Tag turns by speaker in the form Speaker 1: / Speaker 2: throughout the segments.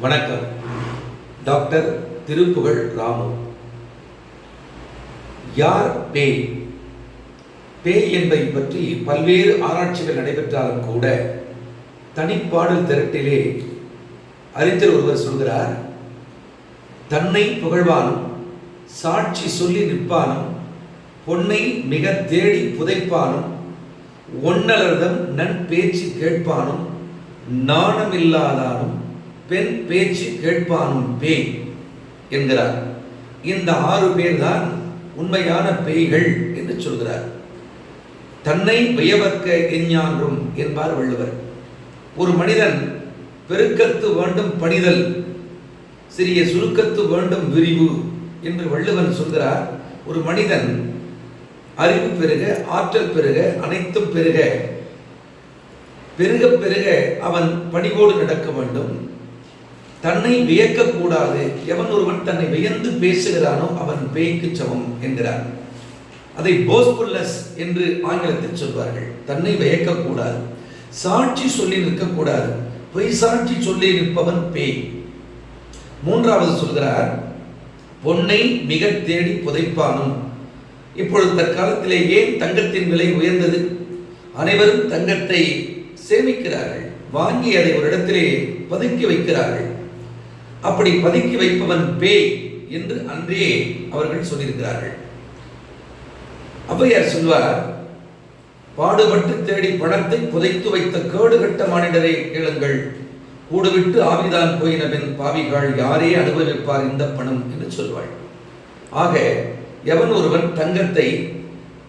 Speaker 1: வணக்கம். டாக்டர் திருப்புகழ் ராமு. யார் பேய்? பேய் என்பதை பற்றி பல்வேறு ஆராய்ச்சிகள் நடைபெற்றாலும் கூட தனிப்பாடல் திரட்டிலே அறிஞர் ஒருவர் சொல்கிறார், தன்னை புகழ்வானும் சாட்சி சொல்லி நிற்பானும் பொன்னை மிக தேடி புதைப்பானும் ஒன்னலர்தம் நன் பேச்சு கேட்பானும் நாணமில்லாதானும் பெண் பேச்சு கேட்பானும் பேய் என்கிறார். இந்த 6 பேர் தான் உண்மையான பேய்கள் என்று சொல்கிறார். தன்னை வியவர்க்க எஞ்ஞான்றும் என்பார் வள்ளுவர். ஒரு மனிதன் பெருக்கத்து வேண்டும் பணிதல், சிறிய சுருக்கத்து வேண்டும் விரிவு என்று வள்ளுவன் சொல்கிறார். ஒரு மனிதன் அறிவு பெருக, ஆற்றல் பெருக, அனைத்தும் பெருக பெருக பெருக அவன் பணிவோடு நடக்க வேண்டும். தன்னை வியக்கக்கூடாது. எவன் ஒருவன் தன்னை வியந்து பேசுகிறானோ அவன் பேய்க்கு சமம் என்கிறார். அதை போஸ்புல்லஸ் என்று ஆங்கிலத்தில் சொல்வார்கள். தன்னை வியக்கக்கூடாது, சாட்சி சொல்லி நிற்கக்கூடாது. பொய் சாட்சி சொல்லி நிற்பவன் பேய். 3வது சொல்கிறார், பொன்னை மிக தேடி புதைப்பானும். இப்பொழுது தற்காலத்திலே ஏன் தங்கத்தின் விலை உயர்ந்தது? அனைவரும் தங்கத்தை சேமிக்கிறார்கள், வாங்கி அதை ஒரு இடத்திலே பதுக்கி வைக்கிறார்கள். அப்படி பதுக்கி வைப்பவன் பேய் என்று அன்றே அவர்கள் சொல்லியிருக்கிறார்கள். ஔவையார் சொல்வார், பாடுபட்டு தேடி பணத்தை புதைத்து வைத்த கேடு கட்ட மானிடரை கேளுங்கள், கூடுவிட்டு ஆவிதான் போயினவன் பாவிகள் யாரே அனுபவிப்பார் இந்த பணம் என்று சொல்வாள். ஆக எவன் ஒருவன் தங்கத்தை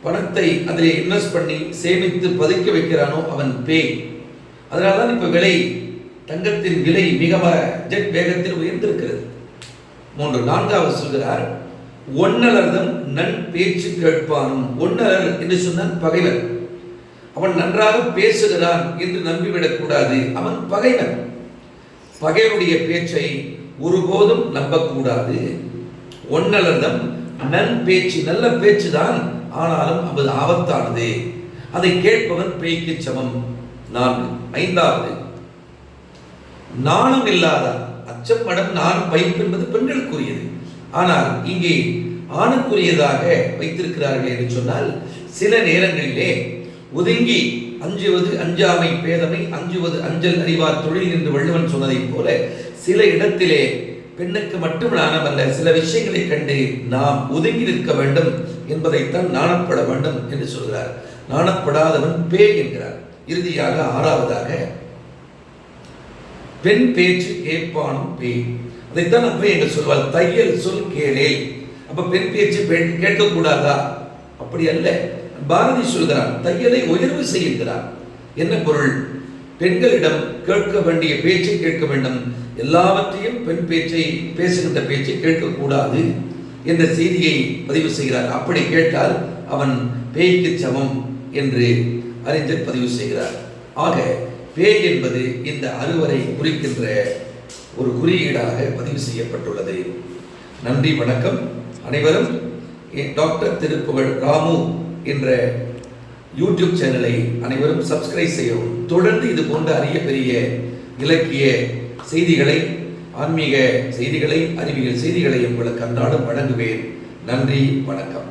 Speaker 1: பணத்தை அதிலே இன்வெஸ்ட் பண்ணி சேமித்து பதுக்கி வைக்கிறானோ அவன் பேய். அதனால்தான் இப்ப தங்கத்தின் விலை மிக ஜெட் வேகத்தில் உயர்ந்திருக்கிறது. 4வது சொல்கிறார், ஒன்னலர்தம் நன் பேச்சு கேட்பானும். ஒன்னலர் என்று சொன்னால் பகைவன். அவன் நன்றாக பேசுகிறான் என்று நம்பிவிடக் கூடாது, அவன் பகைவன். பகைவனுடைய பேச்சை ஒருபோதும் நம்பக்கூடாது. ஒன்னலர்தம் நன் பேச்சு, நல்ல பேச்சுதான், ஆனாலும் அது ஆபத்தானது. அதை கேட்பவன் பேய்க்கு சமம். 5வது, நாணம் இல்லாதான். அச்சம், மடம், நாணம், பயப்பு என்பது பெண்களுக்குரியது. ஆனால் இங்கே ஆணுக்குரியதாக வைத்திருக்கிறார்கள் என்று சொன்னால், சில நேரங்களிலே ஒதுங்கி அஞ்சுவது அஞ்சாமை பேதமை, அஞ்சுவது அஞ்சல் அறிவார் தொழில் என்று வள்ளுவன் சொன்னதைப் போல சில இடத்திலே பெண்ணுக்கு மட்டும் நாணமல்ல, சில விஷயங்களை கண்டு நாம் ஒதுங்கி நிற்க வேண்டும் என்பதைத்தான் நாணப்பட வேண்டும் என்று சொல்கிறார். நாணப்படாதவன் பேய் என்கிறார். இறுதியாக 6வதாக, பெண் பேச்சு கேட்பானும் பேய். அதைத்தான் அப்ப எங்க சொல்வார், தையல் சொல் கேளே. அப்ப பெண் பேச்சு கேட்கக்கூடாதா? அப்படி அல்ல. பாரதி சொல்கிறார், தையலை உயர்வு செய்கிறார். என்ன பொருள்? பெண்களிடம் கேட்க வேண்டிய பேச்சை கேட்க வேண்டும், எல்லாவற்றையும் பெண் பேச்சை பேசுகின்ற பேச்சை கேட்கக்கூடாது என்ற செய்தியை பதிவு செய்கிறார். அப்படி கேட்டால் அவன் பேய்க்கு சமம் என்று அறிஞர் பதிவு செய்கிறார். ஆக பேய் என்பது இந்த 6வரை குறிக்கின்ற ஒரு குறியீடாக பதிவு செய்யப்பட்டுள்ளது. நன்றி, வணக்கம். அனைவரும் டாக்டர் திருப்புகழ் ராமு என்ற யூடியூப் சேனலை அனைவரும் சப்ஸ்கிரைப் செய்யவும். தொடர்ந்து இது போன்ற அரிய பெரிய இலக்கிய செய்திகளை, ஆன்மீக செய்திகளை, அறிவியல் செய்திகளை உங்களுக்கு அன்றாடம் வழங்குவேன். நன்றி, வணக்கம்.